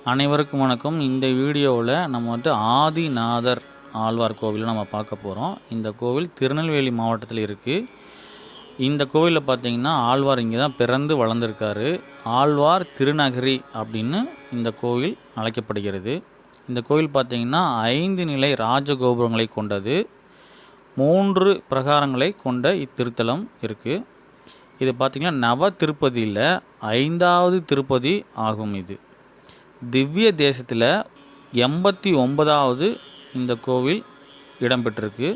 அனைவருக்கும் வணக்கம். இந்த வீடியோவில் நம்ம ஆதிநாதர் ஆழ்வார் கோவிலை நம்ம பார்க்க போகிறோம். இந்த கோவில் திருநெல்வேலி மாவட்டத்தில் இருக்குது. இந்த கோவிலில் பார்த்திங்கன்னா ஆழ்வார் இங்கே தான் பிறந்து வளர்ந்துருக்காரு. ஆழ்வார் திருநகரி அப்படின்னு இந்த கோவில் அழைக்கப்படுகிறது. இந்த கோவில் பார்த்திங்கன்னா 5 நிலை ராஜகோபுரங்களை கொண்டது. 3 பிரகாரங்களை கொண்ட இத்திருத்தலம் இருக்குது. இது பார்த்திங்கன்னா நவ திருப்பதியில் 5வது திருப்பதி ஆகும். இது திவ்ய தேசத்தில் 89வது இந்த கோவில் இடம்பெற்றிருக்கு.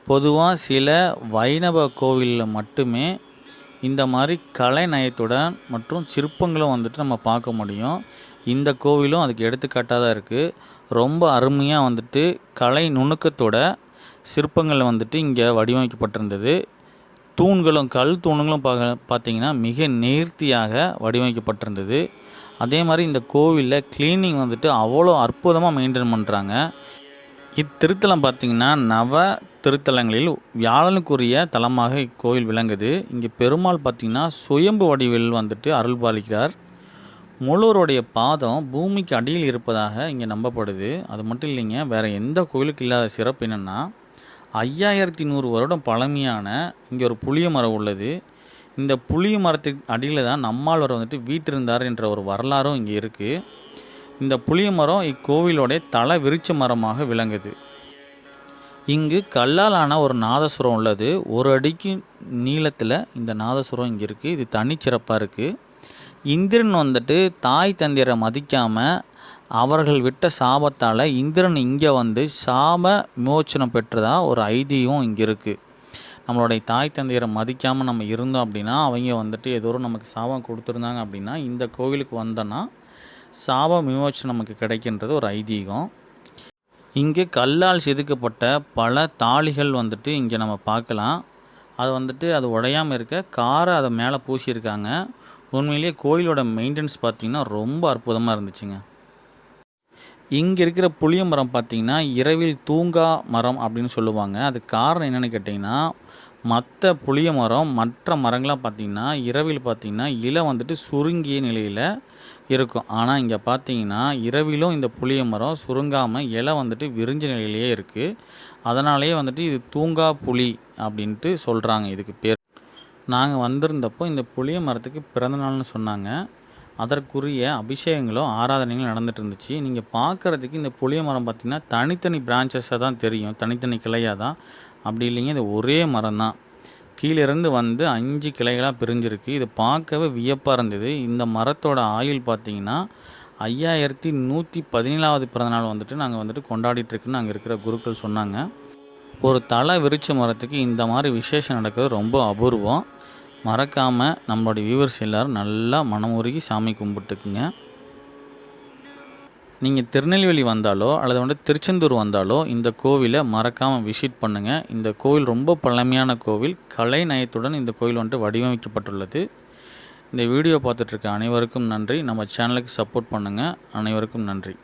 பொதுவாக சில வைணவ கோவிலில் மட்டுமே இந்த மாதிரி கலை நயத்துடன் மற்றும் சிற்பங்களும் நம்ம பார்க்க முடியும். இந்த கோவிலும் அதுக்கு எடுத்துக்காட்டாக தான் இருக்குது. ரொம்ப அருமையாக கலை நுணுக்கத்தோட சிற்பங்கள் இங்கே வடிவமைக்கப்பட்டிருந்தது. தூண்களும் கல் தூண்களும் பார்த்திங்கன்னா மிக நேர்த்தியாக வடிவமைக்கப்பட்டிருந்தது. அதே மாதிரி இந்த கோவிலில் க்ளீனிங் அவ்வளோ அற்புதமாக மெயின்டைன் பண்ணுறாங்க. இத்திருத்தலம் பார்த்திங்கன்னா நவ திருத்தலங்களில் வியாழனுக்குரிய தலமாக இக்கோவில் விளங்குது. இங்கே பெருமாள் பார்த்திங்கன்னா சுயம்பு வடிவில் அருள் பாலிக்கிறார். முழுவருடைய பாதம் பூமிக்கு அடியில் இருப்பதாக இங்கே நம்பப்படுது. அது மட்டும் இல்லைங்க, வேறு எந்த கோவிலுக்கு இல்லாத சிறப்பு என்னென்னா 5100 வருடம் பழமையான இங்கே ஒரு புளிய மரம் உள்ளது. இந்த புளிய மரத்துக்கு அடியில் தான் நம்மாழ்வார் வீற்றிருந்தார் என்ற ஒரு வரலாறும் இங்கே இருக்குது. இந்த புளிய மரம் இக்கோவிலோடைய தல விருட்ச மரமாக விளங்குது. இங்கு கல்லால் ஆன ஒரு நாதசுரம் உள்ளது. 1 அடிக்கு நீளத்தில் இந்த நாதசுரம் இங்கே இருக்குது. இது தனிச்சிறப்பாக இருக்குது. இந்திரன் தாய் தந்தையரை மதிக்காமல் அவர்கள் விட்ட சாபத்தால் இந்திரன் இங்கே சாப விமோச்சனம் பெற்றதாக ஒரு ஐதீகம் இங்கே இருக்குது. நம்மளுடைய தாய் தந்தையரை மதிக்காமல் நம்ம இருந்தோம் அப்படின்னா அவங்க ஏதோ நமக்கு சாபம் கொடுத்துருந்தாங்க அப்படின்னா இந்த கோவிலுக்கு வந்தோன்னா சாப விமோச்சனம் நமக்கு கிடைக்கின்றது ஒரு ஐதீகம். இங்கே கல்லால் செதுக்கப்பட்ட பல தாளிகள் இங்கே நம்ம பார்க்கலாம். அது அது உடையாமல் இருக்க காரை அதை மேலே பூசியிருக்காங்க. உண்மையிலேயே கோயிலோட மெயின்டெனன்ஸ் பார்த்திங்கன்னா ரொம்ப அற்புதமாக இருந்துச்சுங்க. இங்கே இருக்கிற புளிய மரம் பார்த்திங்கன்னா இரவில் தூங்கா மரம் அப்படின்னு சொல்லுவாங்க. அதுக்கு காரணம் என்னென்னு கேட்டிங்கன்னா, மற்ற புளிய மரம் மற்ற மரங்கள்லாம் பார்த்திங்கன்னா இரவில் பார்த்திங்கன்னா இலை சுருங்கிய நிலையில் இருக்கும். ஆனால் இங்கே பார்த்திங்கன்னா இரவிலும் இந்த புளிய மரம் சுருங்காமல் இலை விரிஞ்ச நிலையிலேயே இருக்குது. அதனாலேயே இது தூங்கா புளி அப்படின்ட்டு சொல்கிறாங்க. இதுக்கு பேர். நாங்கள் வந்திருந்தப்போ இந்த புளிய மரத்துக்கு பிறந்தநாள்னு சொன்னாங்க. அதற்குரிய அபிஷேகங்களும் ஆராதனைகளும் நடந்துகிட்டு இருந்துச்சு. நீங்கள் பார்க்குறதுக்கு இந்த புளிய மரம் பார்த்திங்கன்னா தனித்தனி பிரான்ச்சஸாக தான் தெரியும், தனித்தனி கிளையாக தான். அப்படி இல்லைங்க, இது ஒரே மரம் தான். கீழேருந்து 5 கிளைகளாக பிரிஞ்சிருக்கு. இது பார்க்கவே வியப்பாக இருந்தது. இந்த மரத்தோட ஆயுள் பார்த்திங்கன்னா 5117வது பிறந்தநாள் நாங்கள் கொண்டாடிட்டுருக்குன்னு அங்கே இருக்கிற குருக்கள் சொன்னாங்க. ஒரு தலை விருட்ச மரத்துக்கு இந்த மாதிரி விசேஷம் நடக்கிறது ரொம்ப அபூர்வம். மறக்காமல் நம்மளுடைய வியூவர்ஸ் எல்லோரும் நல்லா மனமுருகி சாமி கும்பிட்டுக்குங்க. நீங்கள் திருநெல்வேலி வந்தாலோ அல்லது திருச்செந்தூர் வந்தாலோ இந்த கோவிலை மறக்காமல் விசிட் பண்ணுங்கள். இந்த கோவில் ரொம்ப பழமையான கோவில். கலை நயத்துடன் இந்த கோவில் வடிவமைக்கப்பட்டுள்ளது. இந்த வீடியோ பார்த்துட்ருக்க அனைவருக்கும் நன்றி. நம்ம சேனலுக்கு சப்போர்ட் பண்ணுங்கள். அனைவருக்கும் நன்றி.